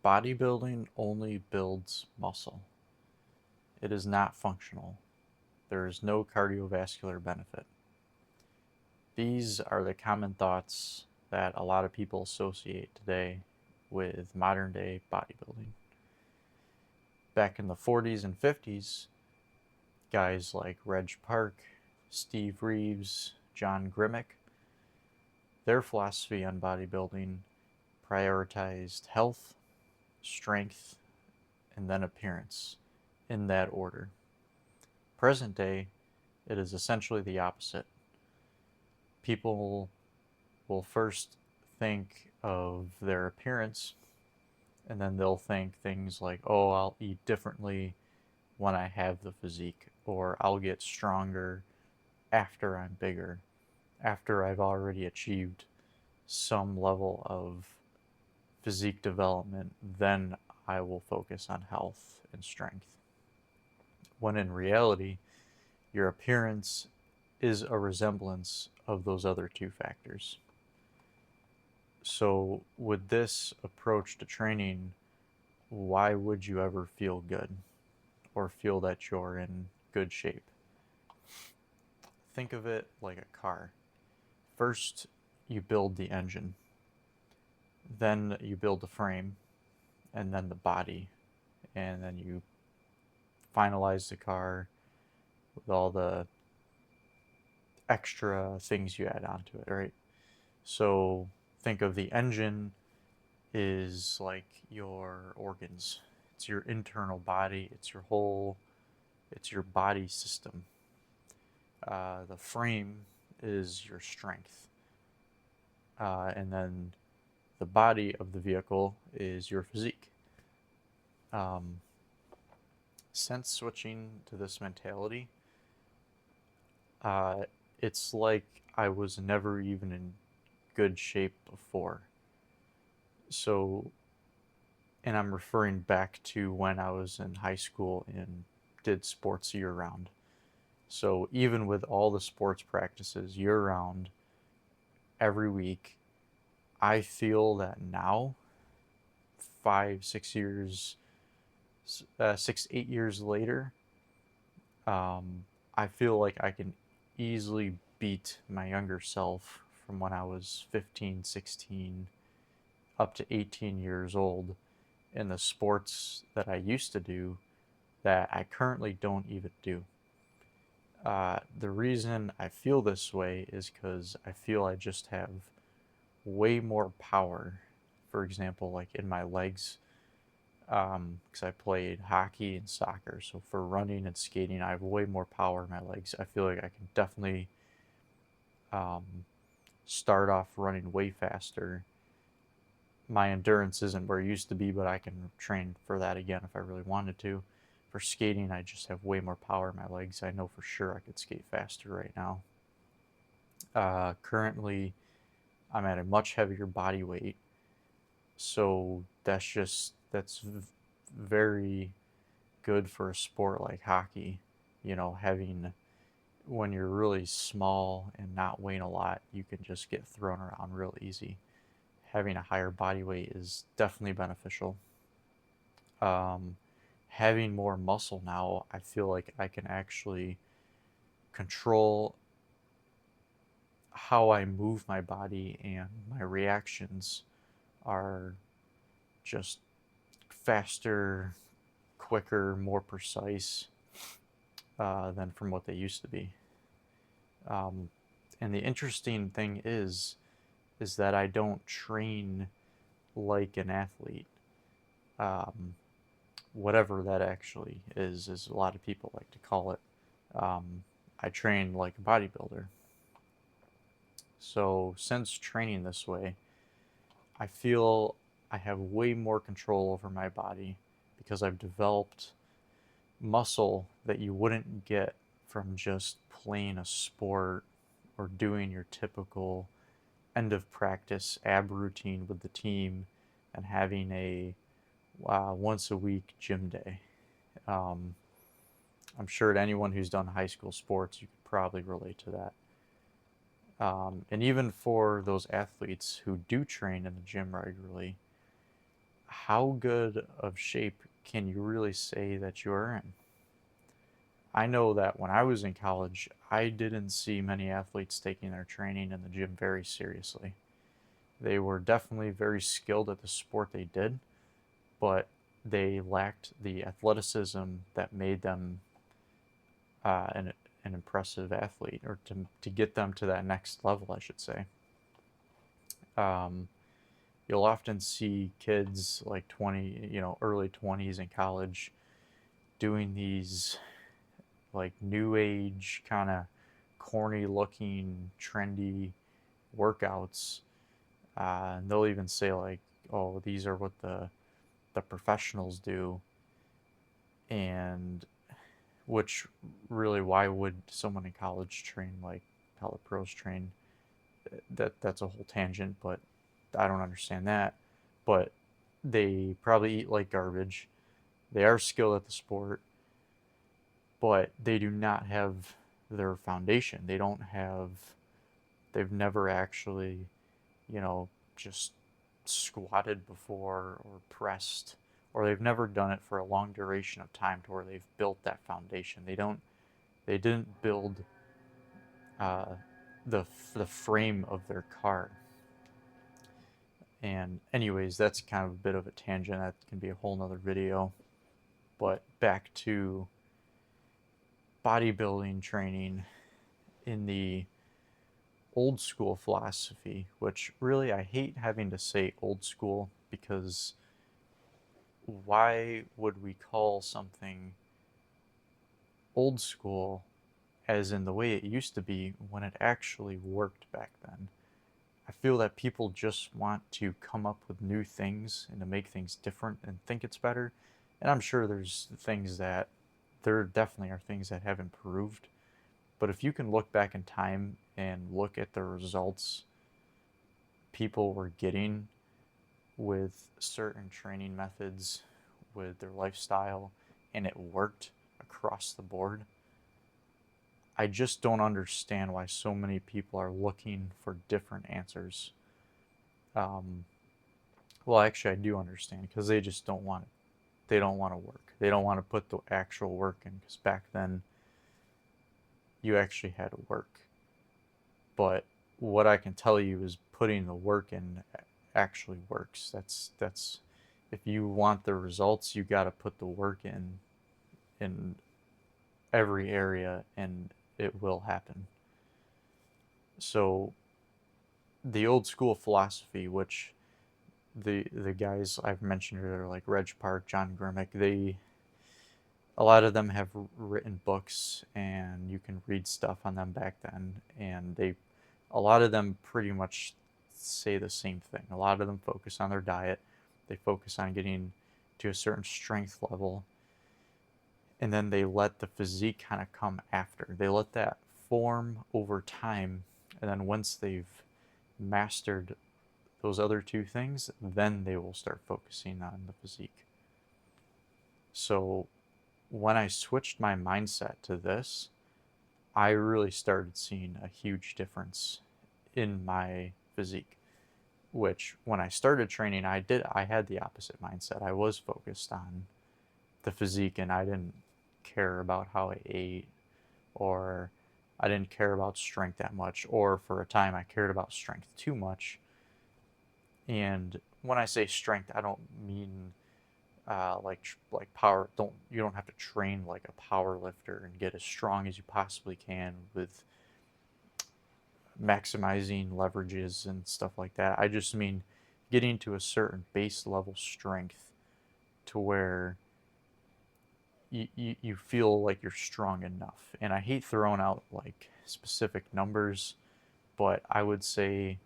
Bodybuilding only builds muscle. It is not functional. There is no cardiovascular benefit. These are the common thoughts that a lot of people associate today with modern day bodybuilding. Back in the 40s and 50s, guys like Reg Park, Steve Reeves, John Grimmick, their philosophy on bodybuilding prioritized health, strength, and then appearance in that order. Present day, it is essentially the opposite. People will first think of their appearance, and then they'll think things like, oh, I'll eat differently when I have the physique, or I'll get stronger after I'm bigger, after I've already achieved some level of physique development, then I will focus on health and strength. When in reality, your appearance is a resemblance of those other two factors. So, with this approach to training, why would you ever feel good or feel that you're in good shape? Think of it like a car. First, you build the engine, then you build the frame, and then the body, and then you finalize the car with all the extra things you add onto it, right? So think of the engine is like your organs. It's your internal body. It's your body system. The frame is your strength. And then the body of the vehicle is your physique. Um, since switching to this mentality, uh, it's like I was never even in good shape before. So, and I'm referring back to when I was in high school and did sports year round. So, even with all the sports practices year round, every week, I feel that now, 5, 6 years, 6, 8 years later, I feel like I can easily beat my younger self from when I was 15, 16, up to 18 years old in the sports that I used to do that I currently don't even do. The reason I feel this way is because I feel I just have way more power. For example, like in my legs, because I played hockey and soccer. So for running and skating, I have way more power in my legs. I feel like I can definitely um, start off running way faster. My endurance isn't where it used to be, but I can train for that again if I really wanted to. For skating, I just have way more power in my legs. I know for sure I could skate faster right now. Currently, I'm at a much heavier body weight, so that's very good for a sport like hockey. You know, having when you're really small and not weighing a lot, you can just get thrown around real easy. Having a higher body weight is definitely beneficial. Um, Having more muscle now, I feel like I can actually control how I move my body, and my reactions are just faster, quicker, more precise than from what they used to be. Um, and the interesting thing is that I don't train like an athlete. Um, Whatever that actually is, as a lot of people like to call it. I train like a bodybuilder. So since training this way, I feel I have way more control over my body because I've developed muscle that you wouldn't get from just playing a sport or doing your typical end of practice ab routine with the team and having a once a week gym day. Um, I'm sure to anyone who's done high school sports, you could probably relate to that. And even for those athletes who do train in the gym regularly, how good of shape can you really say that you're in? I know that when I was in college, I didn't see many athletes taking their training in the gym very seriously. They were definitely very skilled at the sport they did, but they lacked the athleticism that made them an impressive athlete, or to get them to that next level, I should say. Um, you'll often see kids like 20, early 20s in college doing these like new age kind of corny looking trendy workouts, and they'll even say like, oh, these are what the professionals do. And which really, why would someone in college train like how the pros train? That's a whole tangent, but I don't understand that. But they probably eat like garbage. They are skilled at the sport, but they do not have their foundation. They don't have, they've never actually, you know, just squatted before or pressed, or they've never done it for a long duration of time to where they've built that foundation. They didn't build uh, the frame of their car. And anyways, that's kind of a bit of a tangent. That can be a whole nother video. But back to bodybuilding training in the old school philosophy, which really I hate having to say old school, because why would we call something old school as in the way it used to be when it actually worked back then? I feel that people just want to come up with new things and to make things different and think it's better. And I'm sure there definitely are things that have improved. But if you can look back in time and look at the results people were getting with certain training methods, with their lifestyle, and it worked across the board, I just don't understand why so many people are looking for different answers. Um, well, actually, I do understand, because they just don't want it. They don't want to work. They don't want to put the actual work in, because back then you actually had to work. But what I can tell you is putting the work in actually works. That's if you want the results, you got to put the work in every area, and it will happen. So the old school philosophy, which the guys I've mentioned earlier, like Reg Park, John Grimmick, a lot of them have written books, and you can read stuff on them back then, and a lot of them pretty much say the same thing. A lot of them focus on their diet. They focus on getting to a certain strength level, and then they let the physique kind of come after. They let that form over time, and then once they've mastered those other two things, then they will start focusing on the physique. So when I switched my mindset to this, I really started seeing a huge difference in my physique. Which, when I started training, I had the opposite mindset. I was focused on the physique, and I didn't care about how I ate, or I didn't care about strength that much, or for a time I cared about strength too much. And when I say strength, I don't mean like power. You don't have to train like a power lifter and get as strong as you possibly can with maximizing leverages and stuff like that. I just mean getting to a certain base level strength to where you feel like you're strong enough. And I hate throwing out like specific numbers, but I would say,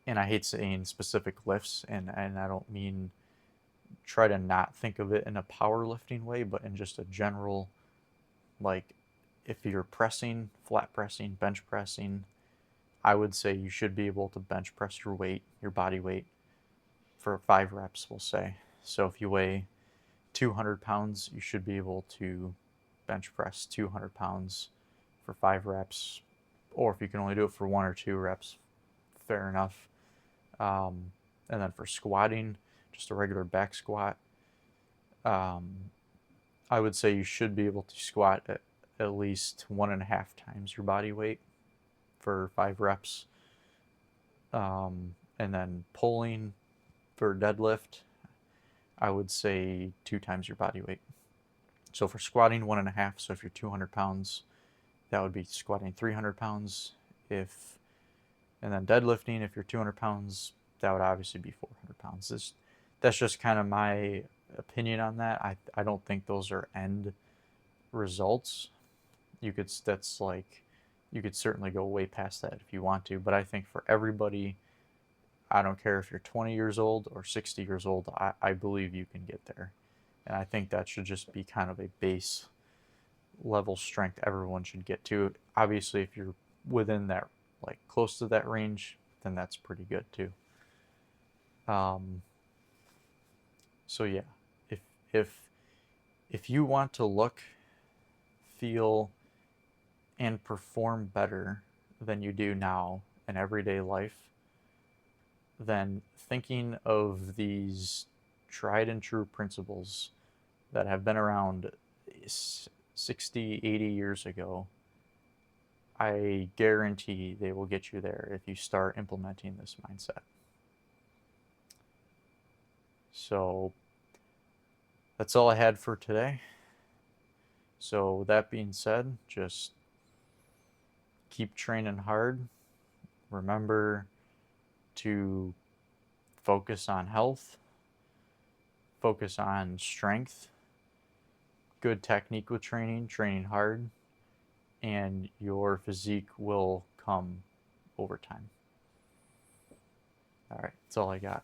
and I hate saying specific lifts, and I don't mean try to not think of it in a powerlifting way, but in just a general, like, if you're pressing, flat pressing, bench pressing, I would say you should be able to bench press your weight, your body weight, for 5 reps, we'll say. So if you weigh 200 pounds, you should be able to bench press 200 pounds for 5 reps. Or if you can only do it for 1 or 2 reps, fair enough. And then for squatting, just a regular back squat, I would say you should be able to squat at least 1.5 times your body weight for 5 reps. And then pulling for deadlift, I would say 2 times your body weight. So for squatting, 1.5. So if you're 200 pounds, that would be squatting 300 pounds. And then deadlifting, if you're 200 pounds, that would obviously be 400 pounds. That's just kind of my opinion on that. I don't think those are end results. You could certainly go way past that if you want to, but I think for everybody, I don't care if you're 20 years old or 60 years old, I believe you can get there. And I think that should just be kind of a base level strength everyone should get to. Obviously, if you're within that, like close to that range, then that's pretty good too. So yeah, if if if you want to look, feel, and perform better than you do now in everyday life, then thinking of these tried and true principles that have been around 60, 80 years ago, I guarantee they will get you there if you start implementing this mindset. So that's all I had for today. So that being said, just keep training hard. Remember to focus on health, focus on strength, good technique with training hard, and your physique will come over time. All right, that's all I got.